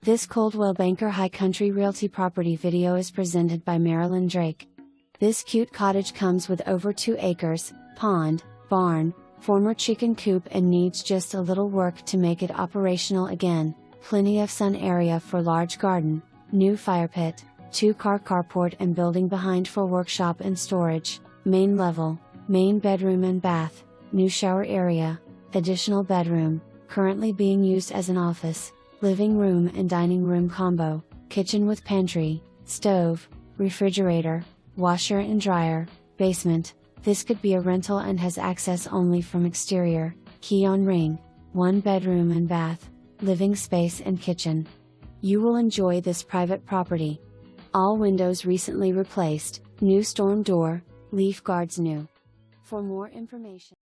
This Coldwell Banker High Country Realty property video is presented by Marilyn Drake. This cute cottage comes with over 2 acres, pond, barn, former chicken coop and needs just a little work to make it operational again. Plenty of sun area for large garden, new fire pit, 2-car carport and building behind for workshop and storage, main level, main bedroom and bath, new shower area, additional bedroom, currently being used as an office, living room and dining room combo, kitchen with pantry, stove, refrigerator, washer and dryer, basement. This could be a rental and has access only from exterior, key on ring, 1 bedroom and bath, living space and kitchen. You will enjoy this private property. All windows recently replaced, new storm door, leaf guards new. For more information